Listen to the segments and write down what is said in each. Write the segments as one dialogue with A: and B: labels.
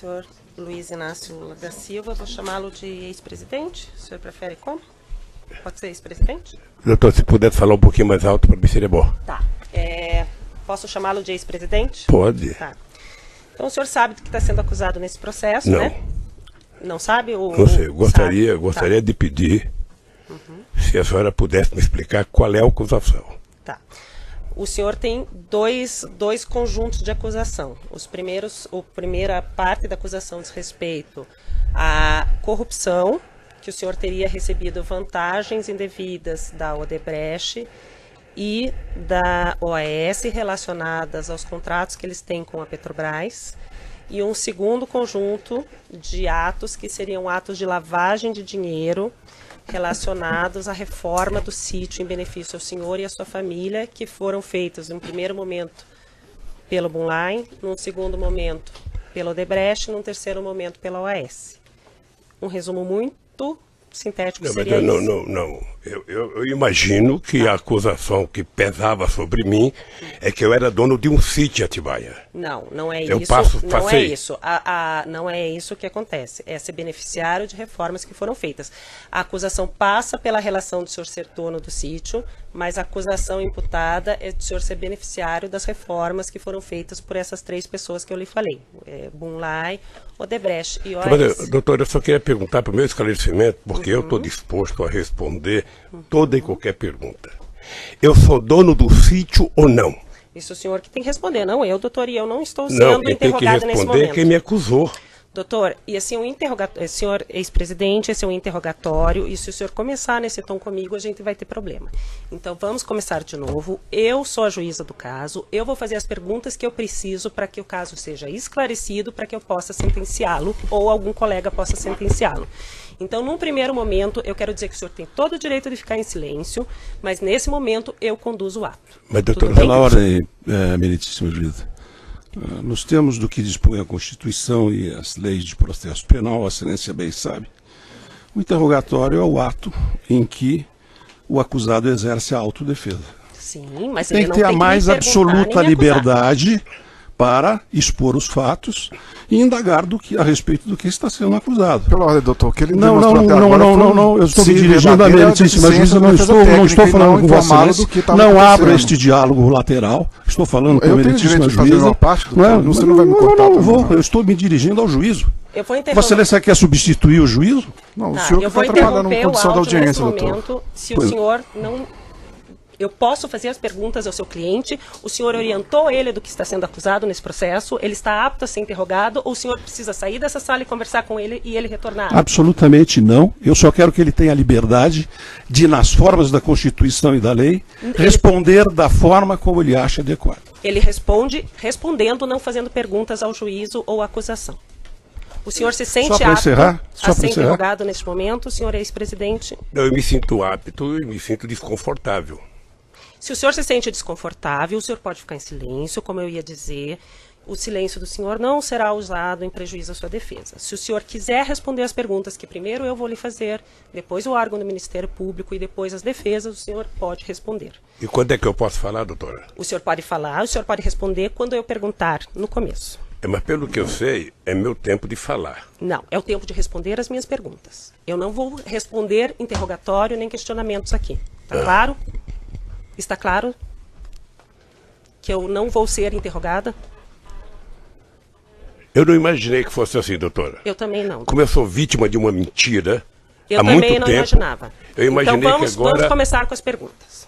A: senhor Luiz Inácio da Silva, vou chamá-lo de ex-presidente. O senhor prefere como? Pode ser ex-presidente?
B: Doutor, se puder falar um pouquinho mais alto, para mim seria bom.
A: Tá. Posso chamá-lo de ex-presidente?
B: Pode.
A: Tá. Então o senhor sabe do que está sendo acusado nesse processo,
B: Não.
A: né? Não sabe?
B: Não sei, eu gostaria de pedir se a senhora pudesse me explicar qual é a acusação.
A: Tá. O senhor tem dois conjuntos de acusação. A primeira parte da acusação diz respeito à corrupção, que o senhor teria recebido vantagens indevidas da Odebrecht e da OAS relacionadas aos contratos que eles têm com a Petrobras. E um segundo conjunto de atos que seriam atos de lavagem de dinheiro relacionados à reforma do sítio em benefício ao senhor e à sua família, que foram feitos, no primeiro momento, pelo Bunline, num segundo momento, pela Odebrecht, num terceiro momento, pela OAS. Um resumo muito sintético seria isso.
B: Não. Eu imagino que a acusação que pesava sobre mim é que eu era dono de um sítio em Atibaia.
A: Não é
B: Eu
A: isso. Não é isso. Não é isso que acontece. É ser beneficiário de reformas que foram feitas. A acusação passa pela relação do senhor ser dono do sítio, mas a acusação imputada é de o senhor ser beneficiário das reformas que foram feitas por essas três pessoas que eu lhe falei. Bunline, Odebrecht e OAS.
B: Mas, doutor, eu só queria perguntar para o meu esclarecimento, porque eu estou disposto a responder toda e qualquer pergunta. Eu sou dono do sítio ou não?
A: Isso o senhor que tem que responder, não eu, doutor, e eu não estou sendo interrogado nesse momento.
B: Não, quem tem que responder é quem me acusou.
A: Doutor, e assim, senhor ex-presidente, esse é um interrogatório, e se o senhor começar nesse tom comigo, a gente vai ter problema. Então, vamos começar de novo. Eu sou a juíza do caso, eu vou fazer as perguntas que eu preciso para que o caso seja esclarecido, para que eu possa sentenciá-lo, ou algum colega possa sentenciá-lo. Então, num primeiro momento, eu quero dizer que o senhor tem todo o direito de ficar em silêncio, mas nesse momento eu conduzo o ato.
B: Mas, doutor,
C: pela ordem, meritíssima juíza. Nos termos do que dispõe a Constituição e as leis de processo penal, a excelência bem sabe, o interrogatório é o ato em que o acusado exerce a autodefesa.
A: Sim, mas
C: tem
A: ele
C: que
A: não
C: ter
A: tem
C: a mais
A: me
C: absoluta
A: nem
C: liberdade para expor os fatos e indagar a respeito do que está sendo acusado.
D: Pela ordem, doutor, o que ele
C: Não, eu estou me
D: se
C: dirigindo à meritíssima juíza, não estou falando com Vossa Excelência, não abro este diálogo lateral, estou falando com a meritíssima juíza.
D: Você não vai me cortar?
C: Eu estou me dirigindo ao juízo.
A: Eu vou interromper.
C: Vossa Excelência quer substituir o juízo?
D: Não, o senhor está atrapalhando a condição da audiência, doutor.
A: Se o senhor não... Eu posso fazer as perguntas ao seu cliente, o senhor orientou ele do que está sendo acusado nesse processo, ele está apto a ser interrogado, ou o senhor precisa sair dessa sala e conversar com ele e ele retornar?
C: Absolutamente não. Eu só quero que ele tenha a liberdade de, nas formas da Constituição e da lei, responder da forma como ele acha adequado.
A: Ele responde respondendo, não fazendo perguntas ao juízo ou à acusação. O senhor se sente apto a ser interrogado neste momento, senhor ex-presidente?
B: Eu me sinto apto e me sinto desconfortável.
A: Se o senhor se sente desconfortável, o senhor pode ficar em silêncio, como eu ia dizer. O silêncio do senhor não será usado em prejuízo à sua defesa. Se o senhor quiser responder as perguntas que primeiro eu vou lhe fazer, depois o órgão do Ministério Público e depois as defesas, o senhor pode responder.
B: E quando é que eu posso falar, doutora?
A: O senhor pode falar, o senhor pode responder quando eu perguntar no começo.
B: Mas pelo que eu sei, é meu tempo de falar.
A: Não, é o tempo de responder as minhas perguntas. Eu não vou responder interrogatório nem questionamentos aqui. Tá claro? Está claro que eu não vou ser interrogada?
B: Eu não imaginei que fosse assim, doutora.
A: Eu também não.
B: Como eu sou vítima de uma mentira
A: há
B: muito tempo...
A: Eu também não imaginava.
B: Eu imaginei
A: então vamos começar com as perguntas.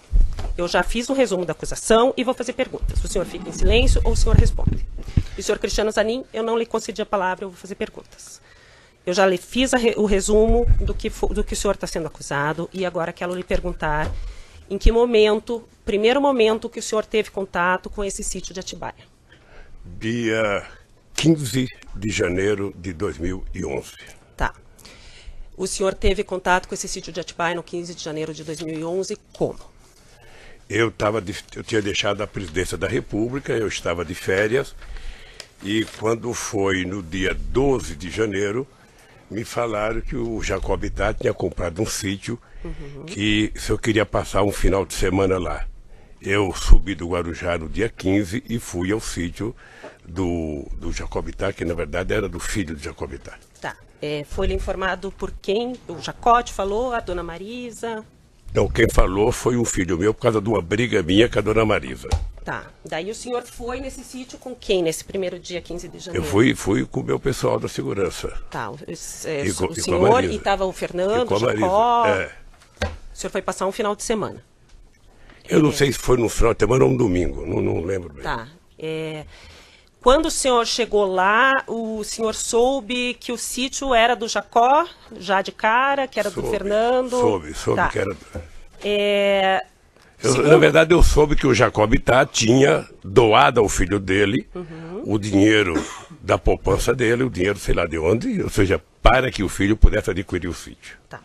A: Eu já fiz um resumo da acusação e vou fazer perguntas. O senhor fica em silêncio ou o senhor responde? E o senhor Cristiano Zanin, eu não lhe concedi a palavra, eu vou fazer perguntas. Eu já lhe fiz o resumo do que o senhor está sendo acusado e agora quero lhe perguntar em que momento, primeiro momento que o senhor teve contato com esse sítio de Atibaia?
B: Dia 15 de janeiro de 2011.
A: Tá. O senhor teve contato com esse sítio de Atibaia no 15 de janeiro de 2011, como?
B: Eu tinha deixado a presidência da República, eu estava de férias, e quando foi no dia 12 de janeiro, me falaram que o Jacob Itá tinha comprado um sítio que se eu queria passar um final de semana lá. eu subi do Guarujá no dia 15 e fui ao sítio do Jacobitá, que na verdade era do filho de Jacobitá.
A: Tá. Foi-lhe informado por quem? O Jacó te falou? A dona Marisa?
B: Não, quem falou foi um filho meu por causa de uma briga minha com a dona Marisa.
A: Tá. Daí o senhor foi nesse sítio com quem nesse primeiro dia 15 de janeiro?
B: Eu fui com o meu pessoal da segurança.
A: Tá. O
B: com
A: senhor e estava o Fernando, o Jacó. O senhor foi passar um final de semana.
B: Eu não sei se foi no final de semana ou um domingo, não lembro bem.
A: Tá. Quando o senhor chegou lá, o senhor soube que o sítio era do Jacó, já de cara, que era do Fernando?
B: Soube tá. Que era...
A: Segundo...
B: Na verdade, eu soube que o Jacobitá tinha doado ao filho dele o dinheiro da poupança dele, o dinheiro sei lá de onde, ou seja, para que o filho pudesse adquirir o sítio.
A: Tá.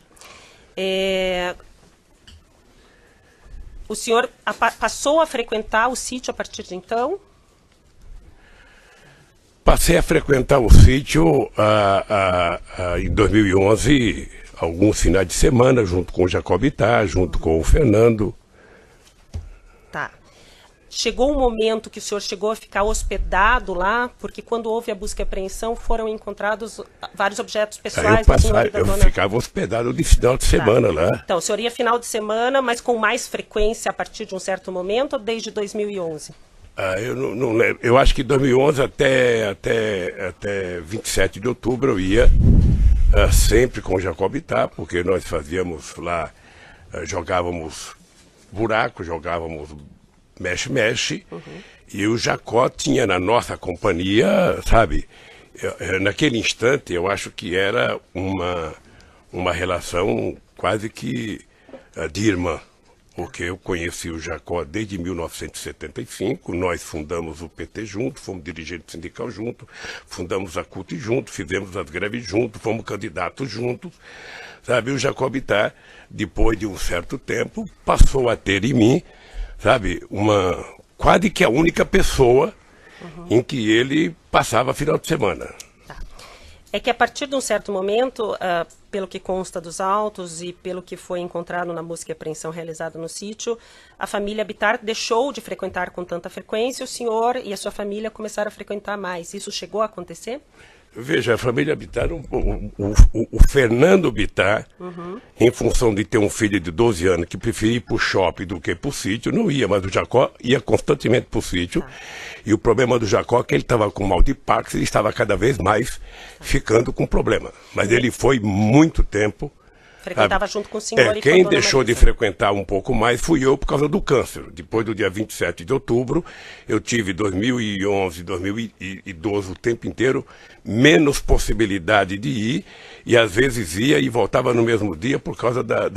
A: O senhor passou a frequentar o sítio a partir de então?
B: Passei a frequentar o sítio em 2011, alguns finais de semana, junto com o Jacobitá, junto com o Fernando.
A: Tá. Chegou um momento que o senhor chegou a ficar hospedado lá, porque quando houve a busca e apreensão foram encontrados vários objetos pessoais do senhor e da dona...
B: Eu ficava hospedado de final de semana lá.
A: Então, o senhor ia final de semana, mas com mais frequência a partir de um certo momento ou desde 2011?
B: Eu não lembro. Eu acho que 2011 até 27 de outubro eu ia sempre com o Jacobitá, porque nós fazíamos lá, jogávamos buraco, jogávamos mexe-mexe, e o Jacó tinha na nossa companhia, sabe, naquele instante eu acho que era uma relação quase que de irmã. Porque eu conheci o Jacó desde 1975, nós fundamos o PT junto, fomos dirigentes sindical junto, fundamos a CUT junto, fizemos as greves junto, fomos candidatos juntos, sabe? O Jacobitá, depois de um certo tempo, passou a ter em mim, sabe, quase que a única pessoa em que ele passava final de semana.
A: É que a partir de um certo momento, pelo que consta dos autos e pelo que foi encontrado na busca e apreensão realizada no sítio, a família Bittar deixou de frequentar com tanta frequência, o senhor e a sua família começaram a frequentar mais. Isso chegou a acontecer?
B: Veja, a família Bittar, o Fernando Bittar, em função de ter um filho de 12 anos que preferia ir para o shopping do que para o sítio, não ia, mas o Jacó ia constantemente para o sítio. E o problema do Jacó é que ele estava com mal de Parkinson e estava cada vez mais ficando com problema. Mas ele foi muito tempo.
A: Frequentava junto com o senhor e
B: quem deixou de frequentar um pouco mais fui eu por causa do câncer. Depois do dia 27 de outubro, eu tive 2011, 2012, o tempo inteiro, menos possibilidade de ir, e às vezes ia e voltava no mesmo dia por causa da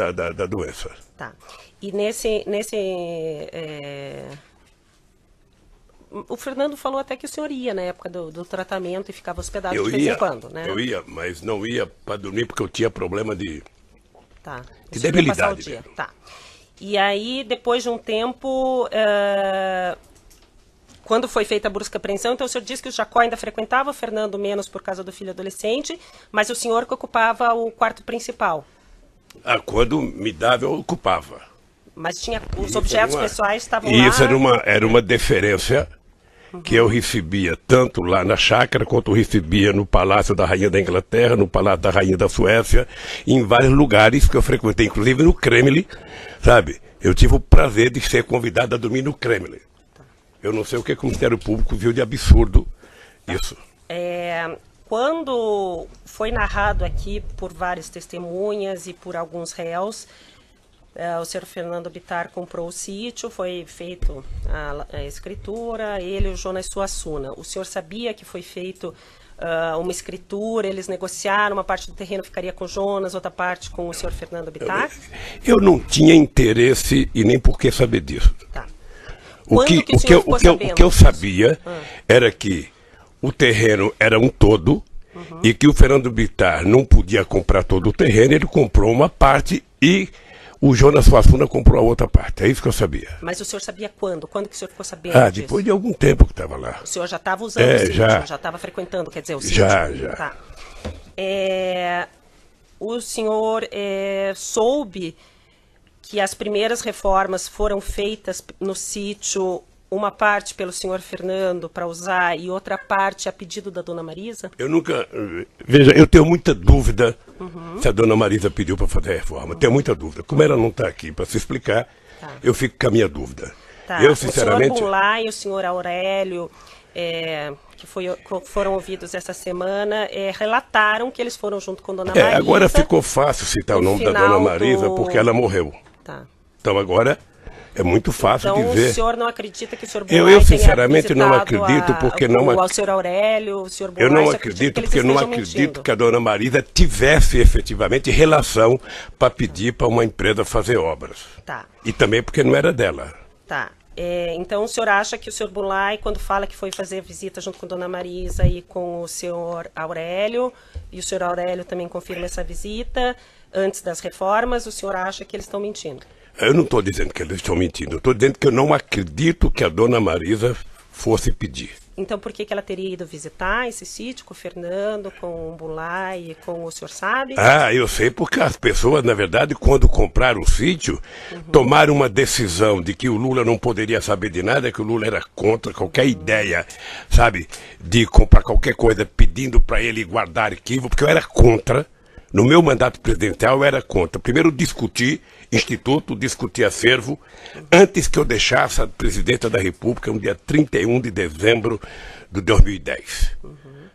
B: doença.
A: Tá. E o Fernando falou até que o senhor ia na época do tratamento e ficava hospedado de vez em quando, né?
B: Eu ia, mas não ia para dormir porque eu tinha problema de
A: debilidade. Tá. E aí, depois de um tempo, quando foi feita a busca e apreensão, então o senhor disse que o Jacó ainda frequentava, o Fernando menos por causa do filho adolescente, mas o senhor que ocupava o quarto principal.
B: Quando me dava, eu ocupava.
A: Mas tinha os objetos pessoais estavam lá.
B: E isso era uma deferência que eu recebia tanto lá na chácara, quanto eu recebia no Palácio da Rainha da Inglaterra, no Palácio da Rainha da Suécia, em vários lugares que eu frequentei, inclusive no Kremlin, sabe? Eu tive o prazer de ser convidado a dormir no Kremlin. Eu não sei o que o Ministério Público viu de absurdo isso.
A: Quando foi narrado aqui por várias testemunhas e por alguns réus, o senhor Fernando Bittar comprou o sítio, foi feito a escritura, ele e o Jonas Suassuna. O senhor sabia que foi feito uma escritura, eles negociaram, uma parte do terreno ficaria com o Jonas, outra parte com o senhor Fernando Bittar?
B: Eu não tinha interesse e nem por que saber disso.
A: Tá.
B: O que eu sabia era que o terreno era um todo e que o Fernando Bittar não podia comprar todo o terreno, ele comprou uma parte e o Jonas Suassuna comprou a outra parte, é isso que eu sabia.
A: Mas o senhor sabia quando? Quando que o senhor ficou sabendo disso?
B: Depois de algum tempo que estava lá.
A: O senhor já estava usando o sítio, já estava frequentando, quer dizer, o sítio?
B: Já.
A: Tá. O senhor soube que as primeiras reformas foram feitas no sítio, uma parte pelo senhor Fernando para usar e outra parte a pedido da dona Marisa?
B: Eu nunca... Veja, eu tenho muita dúvida se a dona Marisa pediu para fazer a reforma. Tenho muita dúvida. Como ela não está aqui para se explicar, eu fico com a minha dúvida.
A: Tá.
B: Eu, sinceramente...
A: O senhor Bunlai e o senhor Aurélio, que foram ouvidos essa semana, relataram que eles foram junto com dona Marisa.
B: Agora ficou fácil citar o nome da dona Marisa porque ela morreu.
A: Tá.
B: Então agora... É muito fácil
A: então,
B: dizer.
A: O senhor não acredita que o senhor Bunlai
B: eu sinceramente não acredito porque
A: o senhor Aurélio, o senhor Bunlai,
B: eu não acredito porque eu não acredito que a dona Marisa tivesse efetivamente relação para pedir para uma empresa fazer obras.
A: Tá.
B: E também porque não era dela.
A: Tá. Então o senhor acha que o senhor Bunlai, quando fala que foi fazer visita junto com a dona Marisa e com o senhor Aurélio, e o senhor Aurélio também confirma essa visita antes das reformas, o senhor acha que eles estão mentindo?
B: Eu não estou dizendo que eles estão mentindo, eu estou dizendo que eu não acredito que a dona Marisa fosse pedir.
A: Então por que ela teria ido visitar esse sítio com o Fernando, com o Bunlai e com o senhor sabe?
B: Eu sei porque as pessoas, na verdade, quando compraram o sítio, tomaram uma decisão de que o Lula não poderia saber de nada, que o Lula era contra qualquer ideia, sabe, de comprar qualquer coisa pedindo para ele guardar arquivo, porque eu era contra. No meu mandato presidencial eu era contra. Primeiro discuti instituto, discuti acervo, antes que eu deixasse a presidência da República no dia 31 de dezembro de 2010.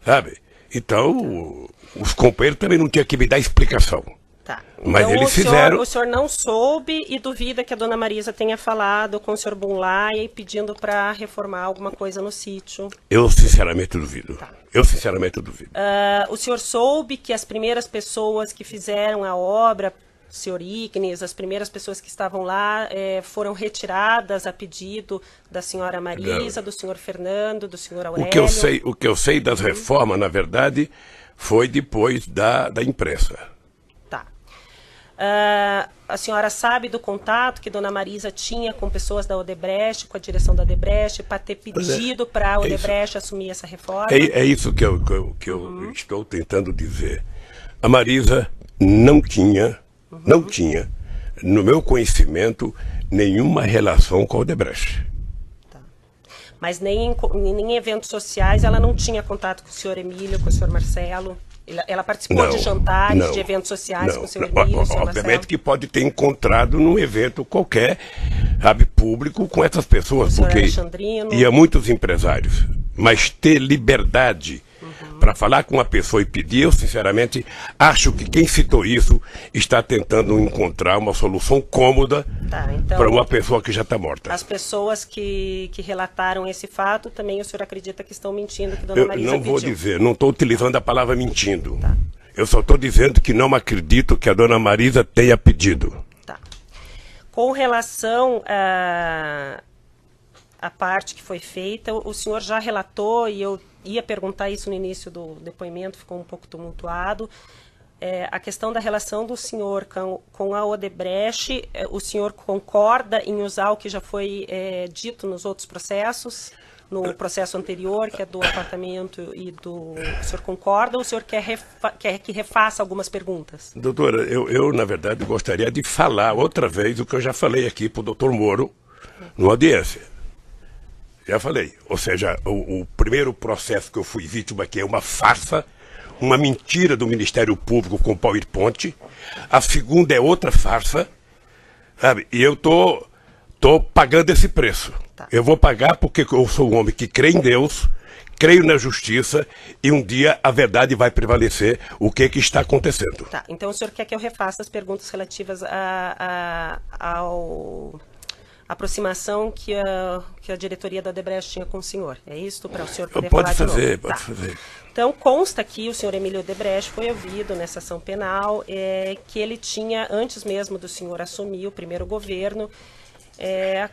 B: Sabe? Então, os companheiros também não tinham que me dar explicação.
A: Tá.
B: Mas
A: então,
B: eles fizeram...
A: O senhor não soube e duvida que a dona Marisa tenha falado com o senhor Bunlai pedindo para reformar alguma coisa no sítio?
B: Eu sinceramente duvido. Tá. Eu sinceramente duvido.
A: O senhor soube que as primeiras pessoas que fizeram a obra, o senhor Ignes, as primeiras pessoas que estavam lá foram retiradas a pedido da senhora Marisa, do senhor Fernando, do senhor Aurélio?
B: O que eu sei das reformas, na verdade, foi depois da imprensa.
A: Tá. A senhora sabe do contato que dona Marisa tinha com pessoas da Odebrecht, com a direção da Odebrecht, para ter pedido para a Odebrecht assumir essa reforma?
B: É isso que eu estou tentando dizer. A Marisa não tinha, no meu conhecimento, nenhuma relação com a Odebrecht.
A: Tá. Mas nem em eventos sociais ela não tinha contato com o senhor Emílio, com o senhor Marcelo? Ela participou de jantares, de eventos sociais com o senhor Emílio, o senhor
B: obviamente
A: Marcelo?
B: que pode ter encontrado num evento qualquer, sabe, público com essas pessoas, porque ia muitos empresários. Mas ter liberdade para falar com uma pessoa e pedir, eu sinceramente acho que quem citou isso está tentando encontrar uma solução cômoda para uma pessoa que já está morta.
A: As pessoas que relataram esse fato, também o senhor acredita que estão mentindo, que dona Marisa
B: não vou
A: pediu?
B: dizer, não estou utilizando a palavra mentindo.
A: Tá.
B: Eu só estou dizendo que não acredito que a dona Marisa tenha pedido.
A: Tá. Com relação a parte que foi feita, o senhor já relatou, e eu ia perguntar isso no início do depoimento, ficou um pouco tumultuado, a questão da relação do senhor com a Odebrecht. O senhor concorda em usar o que já foi dito nos outros processos, no processo anterior, que é do apartamento e do... O senhor concorda ou o senhor quer que refaça algumas perguntas?
B: Doutora, eu na verdade gostaria de falar outra vez o que eu já falei aqui para o doutor Moro, numa audiência. Já falei, ou seja, o primeiro processo que eu fui vítima aqui é uma farsa, uma mentira do Ministério Público com PowerPoint. A segunda é outra farsa, sabe? E eu tô pagando esse preço. Tá. Eu vou pagar porque eu sou um homem que crê em Deus, creio na justiça e um dia a verdade vai prevalecer. O que está acontecendo?
A: Tá, então o senhor quer que eu refaça as perguntas relativas ao... aproximação que a diretoria da Odebrecht tinha com o senhor. É isso para o senhor poder falar de novo?
B: Pode fazer.
A: Então, consta que o senhor Emílio Odebrecht foi ouvido nessa ação penal, que ele tinha, antes mesmo do senhor assumir o primeiro governo,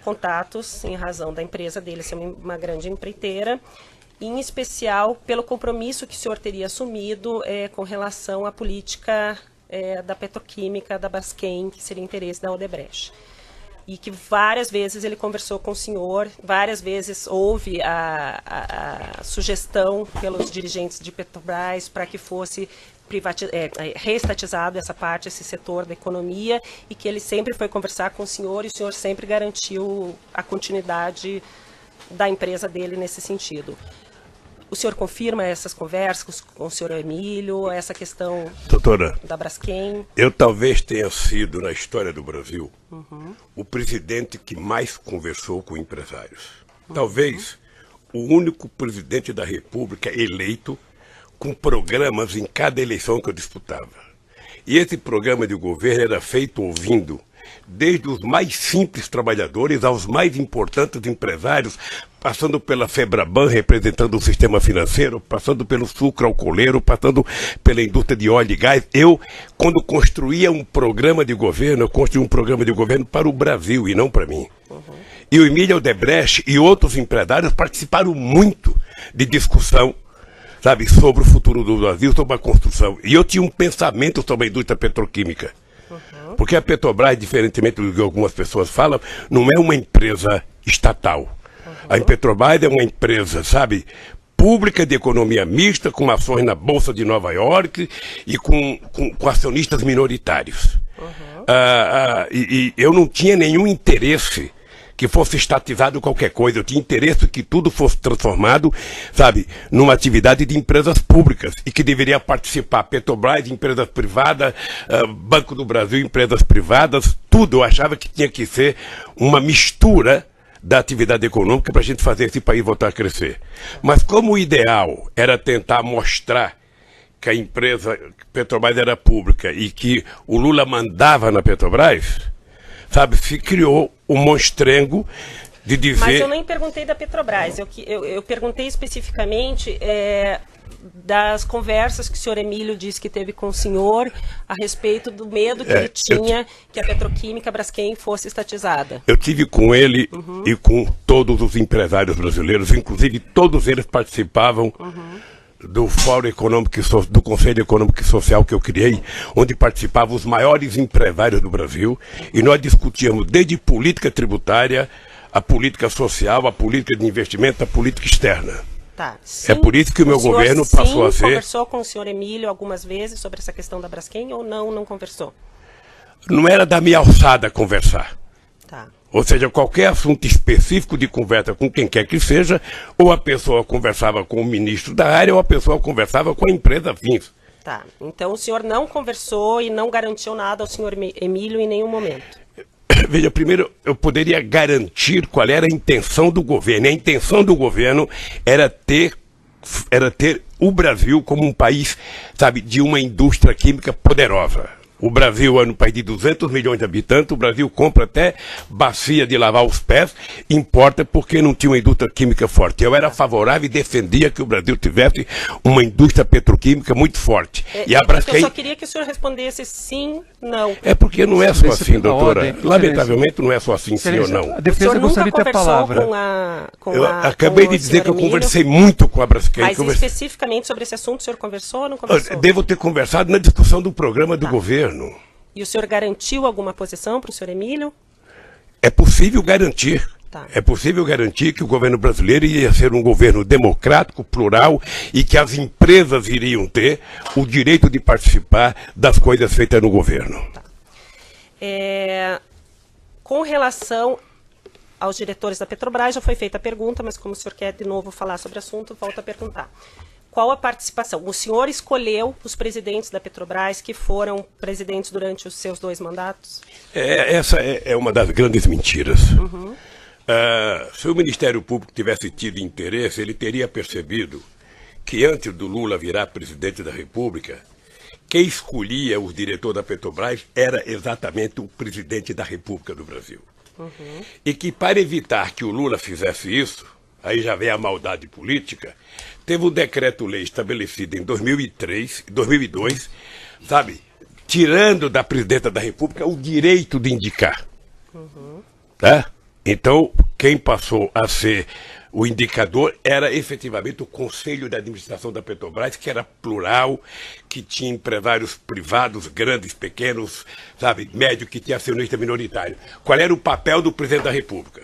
A: contatos em razão da empresa dele ser uma grande empreiteira, em especial pelo compromisso que o senhor teria assumido com relação à política da petroquímica da Braskem, que seria interesse da Odebrecht. e que várias vezes ele conversou com o senhor, várias vezes houve a sugestão pelos dirigentes de Petrobras para que fosse reestatizado essa parte, esse setor da economia, e que ele sempre foi conversar com o senhor sempre garantiu a continuidade da empresa dele nesse sentido. O senhor confirma essas conversas com o senhor Emílio, essa questão, doutora, da Braskem?
B: Eu talvez tenha sido, na história do Brasil, o presidente que mais conversou com empresários. Talvez o único presidente da República eleito com programas em cada eleição que eu disputava. E esse programa de governo era feito ouvindo desde os mais simples trabalhadores aos mais importantes empresários, passando pela Febraban, representando o sistema financeiro, passando pelo sucro alcooleiro, passando pela indústria de óleo e gás. Eu, quando construía um programa de governo, eu construí um programa de governo para o Brasil e não para mim. E o Emílio Odebrecht e outros empresários participaram muito de discussão, sabe, sobre o futuro do Brasil, sobre a construção. E eu tinha um pensamento sobre a indústria petroquímica. Porque a Petrobras, diferentemente do que algumas pessoas falam, não é uma empresa estatal. A Petrobras é uma empresa, sabe, pública de economia mista, com ações na Bolsa de Nova York e com acionistas minoritários. E eu não tinha nenhum interesse que fosse estatizado qualquer coisa. Eu tinha interesse que tudo fosse transformado, sabe, numa atividade de empresas públicas e que deveria participar Petrobras, empresas privadas, Banco do Brasil, empresas privadas, tudo. Eu achava que tinha que ser uma mistura da atividade econômica para a gente fazer esse país voltar a crescer. Mas como o ideal era tentar mostrar que a empresa Petrobras era pública e que o Lula mandava na Petrobras, sabe, se criou um monstrengo de dizer...
A: Mas eu nem perguntei da Petrobras, eu perguntei especificamente das conversas que o senhor Emílio disse que teve com o senhor a respeito do medo que ele tinha que a petroquímica Braskem fosse estatizada.
B: Eu tive com ele e com todos os empresários brasileiros, inclusive todos eles participavam do Fórum Econômico do Conselho Econômico e Social que eu criei, onde participavam os maiores empresários do Brasil, e nós discutíamos desde política tributária, a política social, a política de investimento, a política externa.
A: Tá. Sim,
B: é por isso que o meu governo passou a ser...
A: conversou com o senhor Emílio algumas vezes sobre essa questão da Braskem ou não conversou?
B: Não era da minha alçada conversar.
A: Tá.
B: Ou seja, qualquer assunto específico de conversa com quem quer que seja, ou a pessoa conversava com o ministro da área, ou a pessoa conversava com a empresa fins.
A: Tá. Então o senhor não conversou e não garantiu nada ao senhor Emílio em nenhum momento?
B: Veja, primeiro eu poderia garantir qual era a intenção do governo. E a intenção do governo era ter o Brasil como um país, sabe, de uma indústria química poderosa. O Brasil é um país de 200 milhões de habitantes, o Brasil compra até bacia de lavar os pés, importa porque não tinha uma indústria química forte. Eu era favorável e defendia que o Brasil tivesse uma indústria petroquímica muito forte.
A: E a Braskem... Eu só queria que o senhor respondesse sim, não.
B: É porque não é só assim, doutora. Lamentavelmente não é só assim, sim ou não.
D: A defesa gostaria de ter a palavra.
B: Eu acabei de dizer que eu conversei muito com a Braskem.
A: Mas especificamente sobre esse assunto, o senhor conversou ou não conversou?
B: Devo ter conversado na discussão do programa do governo.
A: E o senhor garantiu alguma posição para o senhor Emílio?
B: É possível garantir.
A: Tá.
B: É possível garantir que o governo brasileiro ia ser um governo democrático, plural, e que as empresas iriam ter o direito de participar das coisas feitas no governo.
A: Tá. Com relação aos diretores da Petrobras, já foi feita a pergunta, mas como o senhor quer de novo falar sobre o assunto, volto a perguntar. Qual a participação? O senhor escolheu os presidentes da Petrobras que foram presidentes durante os seus 2 mandatos?
B: Essa é uma das grandes mentiras. Se o Ministério Público tivesse tido interesse, ele teria percebido que antes do Lula virar presidente da República, quem escolhia os diretores da Petrobras era exatamente o presidente da República do Brasil. E que para evitar que o Lula fizesse isso, aí já vem a maldade política, teve um decreto-lei estabelecido em 2002, sabe, tirando da presidenta da República o direito de indicar. Tá? Então, quem passou a ser O indicador era efetivamente o Conselho de Administração da Petrobras, que era plural, que tinha empresários privados, grandes, pequenos, sabe, médio, que tinha acionista minoritário. Qual era o papel do presidente da República?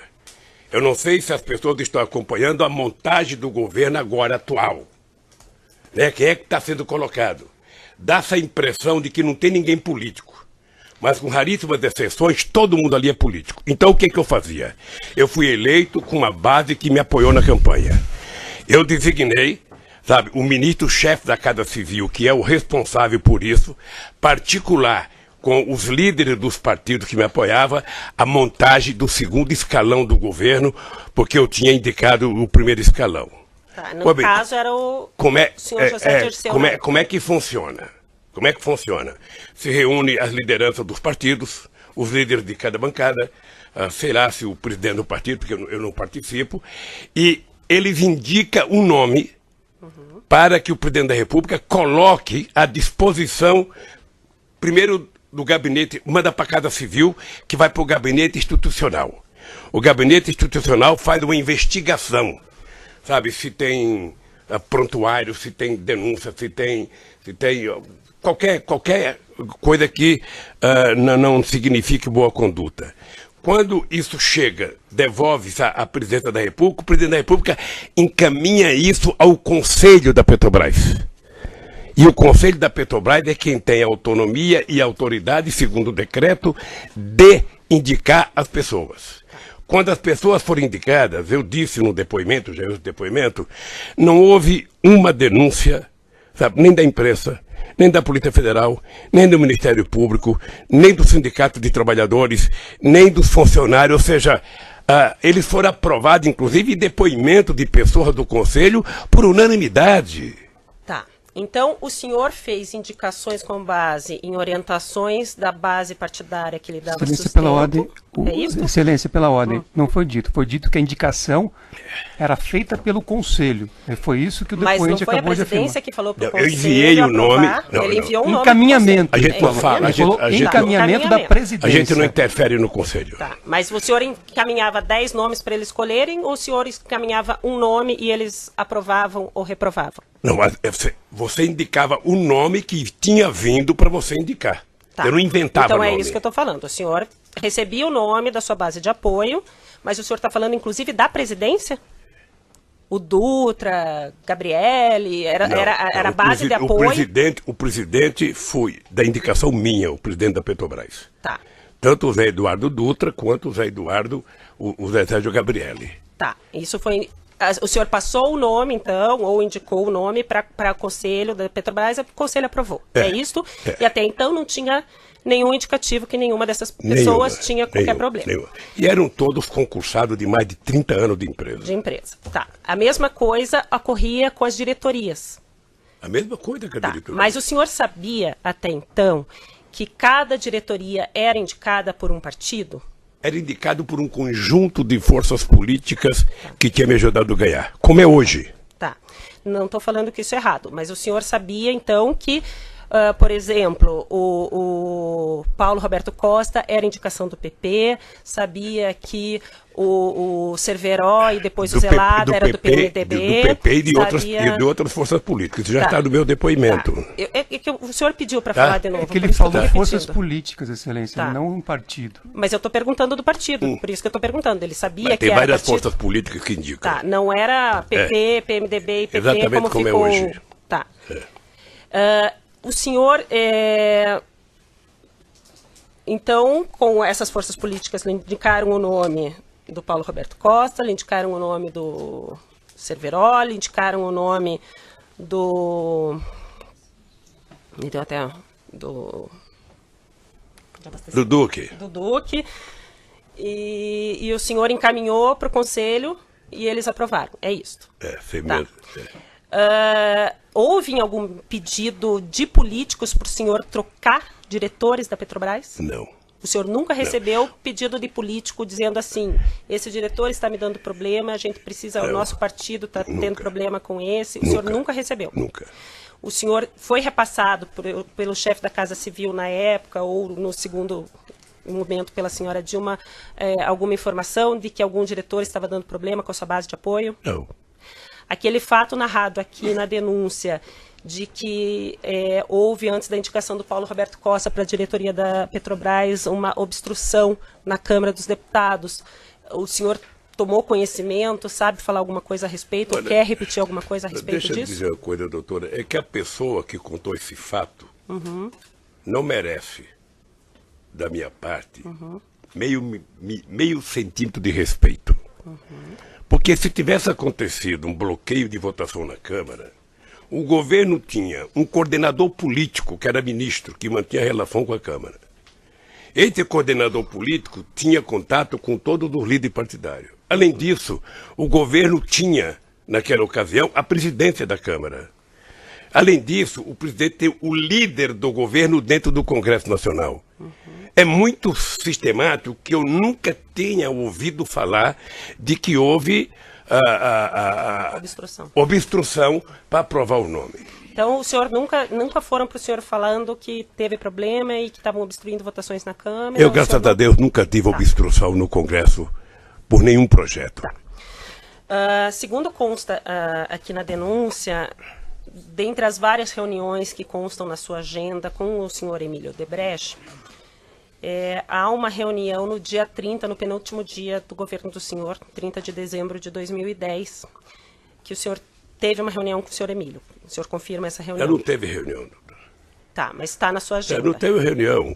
B: Eu não sei se as pessoas estão acompanhando a montagem do governo agora atual. Né? Quem é que está sendo colocado? Dá essa impressão de que não tem ninguém político. Mas com raríssimas exceções, todo mundo ali é político. Então o que eu fazia? Eu fui eleito com uma base que me apoiou na campanha. Eu designei, sabe, o ministro-chefe da Casa Civil, que é o responsável por isso, particular com os líderes dos partidos que me apoiavam, a montagem do segundo escalão do governo, porque eu tinha indicado o primeiro escalão.
A: Tá, no caso era o senhor José Dirceu.
B: Como é que funciona? Como é que funciona? Se reúne as lideranças dos partidos, os líderes de cada bancada, sei lá se o presidente do partido, porque eu não participo, e eles indicam um nome para que o presidente da República coloque à disposição, primeiro do gabinete, manda para a Casa Civil, que vai para o gabinete institucional. O gabinete institucional faz uma investigação, sabe, se tem prontuário, se tem denúncia, se tem qualquer coisa que não signifique boa conduta. Quando isso chega, devolve-se à presidência da República, o presidente da República encaminha isso ao Conselho da Petrobras. E o Conselho da Petrobras é quem tem a autonomia e a autoridade, segundo o decreto, de indicar as pessoas. Quando as pessoas foram indicadas, eu disse no depoimento, já no depoimento, não houve uma denúncia, sabe, nem da imprensa, nem da Polícia Federal, nem do Ministério Público, nem do Sindicato de Trabalhadores, nem dos funcionários, ou seja, eles foram aprovados, inclusive, em depoimento de pessoas do Conselho por unanimidade.
A: Tá. Então, o senhor fez indicações com base em orientações da base partidária que lhe dava sustento.
E: Pela ordem,
A: é isso?
E: Excelência, pela ordem. Não foi dito. Foi dito que a indicação era feita pelo Conselho. Foi isso que o depoente acabou de afirmar.
A: Mas não foi a presidência que falou para o Conselho
B: eu enviei o nome.
A: Ele enviou um nome.
E: Encaminhamento.
B: A gente não fala.
E: Encaminhamento da presidência.
B: A gente não interfere no Conselho.
A: Tá. Mas o senhor encaminhava 10 nomes para eles escolherem ou o senhor encaminhava um nome e eles aprovavam ou reprovavam?
B: Não, mas você indicava o nome que tinha vindo para você indicar. Tá. Eu não inventava nome.
A: Então é isso que eu estou falando. O senhor recebia o nome da sua base de apoio, mas o senhor está falando inclusive da presidência? O Dutra, Gabriele, era a base de apoio?
B: O presidente foi da indicação minha, o presidente da Petrobras.
A: Tá.
B: Tanto o Zé Eduardo Dutra quanto o Zé Eduardo, o Zé Sérgio Gabriele.
A: Tá, isso foi... O senhor passou o nome, então, ou indicou o nome para o Conselho da Petrobras e o Conselho aprovou. É isso? É. E até então não tinha nenhum indicativo que nenhuma dessas pessoas tinha qualquer problema. Nenhuma.
B: E eram todos concursados de mais de 30 anos de empresa.
A: De empresa, tá. A mesma coisa ocorria com as diretorias.
B: A mesma coisa que a diretoria.
A: Mas o senhor sabia, até então, que cada diretoria era indicada por um partido?
B: Era indicado por um conjunto de forças políticas que tinha me ajudado a ganhar, como é hoje.
A: Tá. Não estou falando que isso é errado, mas o senhor sabia, então, que, por exemplo, o Paulo Roberto Costa era indicação do PP, sabia que o Cerveró e depois o Zelada era do PMDB.
B: Do PP e de outras forças políticas. Isso já está no meu depoimento.
A: Tá. O senhor pediu para falar de novo.
E: É que ele falou forças políticas, Excelência, não um partido.
A: Mas eu estou perguntando do partido, por isso que eu estou perguntando. Ele sabia que
B: era
A: partido.
B: Tem várias forças políticas que indicam.
A: Tá, não era PP, PMDB e PP
B: exatamente como
A: ficou...
B: é hoje.
A: Tá. O senhor... Então, com essas forças políticas, lhe indicaram o nome do Paulo Roberto Costa, lhe indicaram o nome do Cerveró, lhe indicaram o nome do... Me deu até... Do
B: Duque.
A: Do Duque. E o senhor encaminhou para o Conselho e eles aprovaram. É isso.
B: Sei mesmo.
A: Houve algum pedido de políticos para o senhor trocar diretores da Petrobras?
B: Não.
A: O senhor nunca recebeu pedido de político dizendo assim, esse diretor está me dando problema, a gente precisa, o nosso partido está tendo problema com esse. O senhor nunca recebeu?
B: Nunca.
A: O senhor foi repassado pelo chefe da Casa Civil na época, ou no segundo momento pela senhora Dilma alguma informação de que algum diretor estava dando problema com a sua base de apoio?
B: Não.
A: Aquele fato narrado aqui na denúncia de que houve, antes da indicação do Paulo Roberto Costa para a diretoria da Petrobras, uma obstrução na Câmara dos Deputados, o senhor tomou conhecimento, sabe falar alguma coisa a respeito, ou quer repetir alguma coisa a respeito disso?
B: Deixa eu dizer uma coisa, doutora, é que a pessoa que contou esse fato não merece, da minha parte, meio centímetro de respeito. Porque se tivesse acontecido um bloqueio de votação na Câmara, o governo tinha um coordenador político, que era ministro, que mantinha relação com a Câmara. Esse coordenador político tinha contato com todos os líderes partidários. Além disso, o governo tinha, naquela ocasião, a presidência da Câmara. Além disso, o presidente tem o líder do governo dentro do Congresso Nacional. É muito sistemático que eu nunca tenha ouvido falar de que houve obstrução para aprovar o nome.
A: Então, o senhor nunca foram para o senhor falando que teve problema e que estavam obstruindo votações na Câmara?
B: Eu, graças a Deus, nunca tive obstrução no Congresso por nenhum projeto.
A: Segundo consta aqui na denúncia, dentre as várias reuniões que constam na sua agenda com o senhor Emílio Odebrecht, há uma reunião no dia 30, no penúltimo dia do governo do senhor, 30 de dezembro de 2010, que o senhor teve uma reunião com o senhor Emílio. O senhor confirma essa reunião?
B: Eu não teve reunião, doutor.
A: Tá, mas está na sua agenda.
B: Não teve reunião.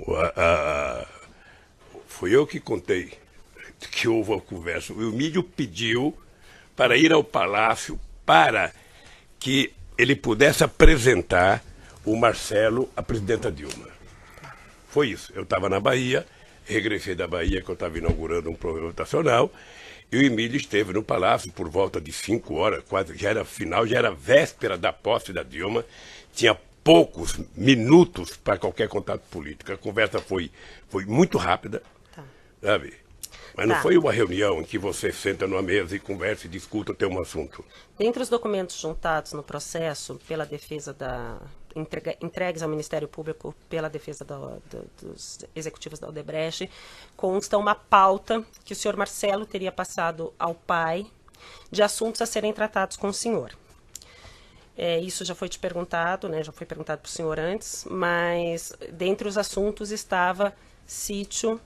B: Fui eu que contei que houve uma conversa. O Emílio pediu para ir ao Palácio para que ele pudesse apresentar o Marcelo à presidenta Dilma. Foi isso. Eu estava na Bahia, regressei da Bahia, que eu estava inaugurando um programa votacional, e o Emílio esteve no Palácio por volta de 5 horas, quase já era final, já era véspera da posse da Dilma, tinha poucos minutos para qualquer contato político. A conversa foi muito rápida, sabe? Mas não foi uma reunião em que você senta numa mesa e conversa e discuta o teu assunto.
A: Dentre os documentos juntados no processo pela defesa entregues ao Ministério Público pela defesa dos executivos da Odebrecht, consta uma pauta que o senhor Marcelo teria passado ao pai de assuntos a serem tratados com o senhor. Isso já foi te perguntado, né? Já foi perguntado para o senhor antes, mas dentre os assuntos estava sítio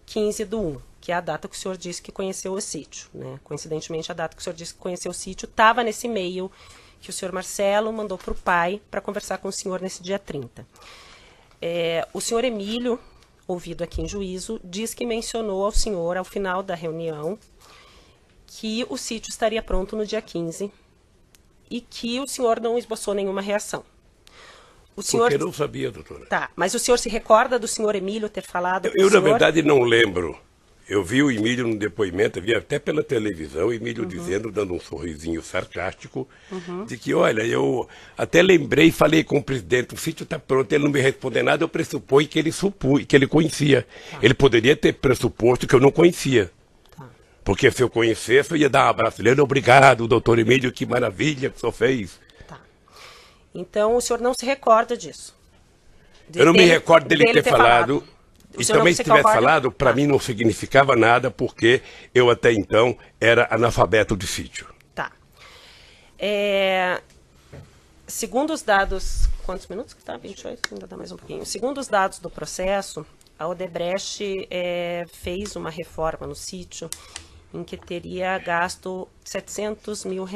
A: 15/1, que é a data que o senhor disse que conheceu o sítio, né? Coincidentemente, a data que o senhor disse que conheceu o sítio estava nesse e-mail que o senhor Marcelo mandou para o pai para conversar com o senhor nesse dia 30. O senhor Emílio, ouvido aqui em juízo, diz que mencionou ao senhor, ao final da reunião, que o sítio estaria pronto no dia 15 e que o senhor não esboçou nenhuma reação.
B: Porque eu não sabia, doutora.
A: Tá, mas o senhor se recorda do senhor Emílio ter falado com o
B: senhor?
A: Na
B: verdade, não lembro. Eu vi o Emílio no depoimento, vi até pela televisão, o Emílio dizendo, dando um sorrisinho sarcástico, de que, olha, eu até lembrei e falei com o presidente, o sítio está pronto, ele não me respondeu nada, eu pressuponho que ele conhecia. Ele poderia ter pressuposto que eu não conhecia. Porque se eu conhecesse, eu ia dar um abraço nele, obrigado, doutor Emílio, que maravilha que o senhor fez.
A: Então, o senhor não se recorda disso?
B: Eu não me recordo dele ter falado. E também se tivesse falado, para mim não significava nada, porque eu até então era analfabeto de sítio.
A: Tá. Segundo os dados... Quantos minutos que tá? 28? Ainda dá mais um pouquinho. Segundo os dados do processo, a Odebrecht fez uma reforma no sítio em que teria gasto R$700 mil.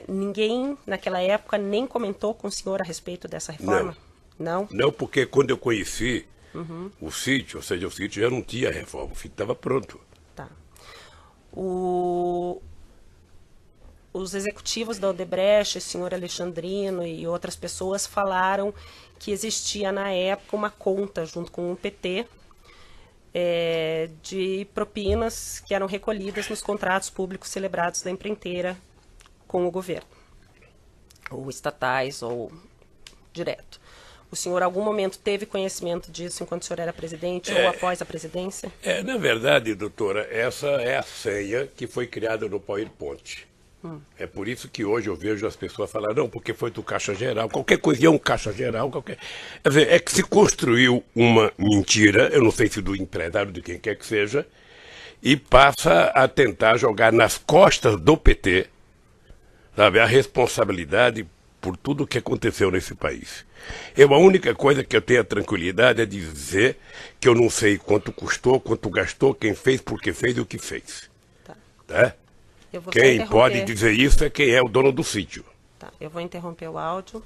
A: Ninguém, naquela época, nem comentou com o senhor a respeito dessa reforma? Não?
B: Não, porque quando eu conheci o sítio, ou seja, o sítio já não tinha reforma, o sítio estava pronto.
A: Tá. Os executivos da Odebrecht, o senhor Alexandrino e outras pessoas falaram que existia na época uma conta junto com o PT de propinas que eram recolhidas nos contratos públicos celebrados da empreiteira com o governo, ou estatais, ou direto. O senhor, em algum momento, teve conhecimento disso enquanto o senhor era presidente ou após a presidência?
B: Na verdade, doutora, essa é a senha que foi criada no PowerPoint. É por isso que hoje eu vejo as pessoas falar, não, porque foi do Caixa Geral, qualquer coisa é um Caixa Geral, qualquer... Quer dizer, é que se construiu uma mentira, eu não sei se do empresário, de quem quer que seja, e passa a tentar jogar nas costas do PT, sabe, a responsabilidade por tudo o que aconteceu nesse país. A única coisa que eu tenho a tranquilidade é dizer que eu não sei quanto custou, quanto gastou, quem fez, por que fez e o que fez. Tá?
A: Eu vou
B: Quem pode dizer isso é quem é o dono do sítio.
A: Tá, eu vou interromper o áudio.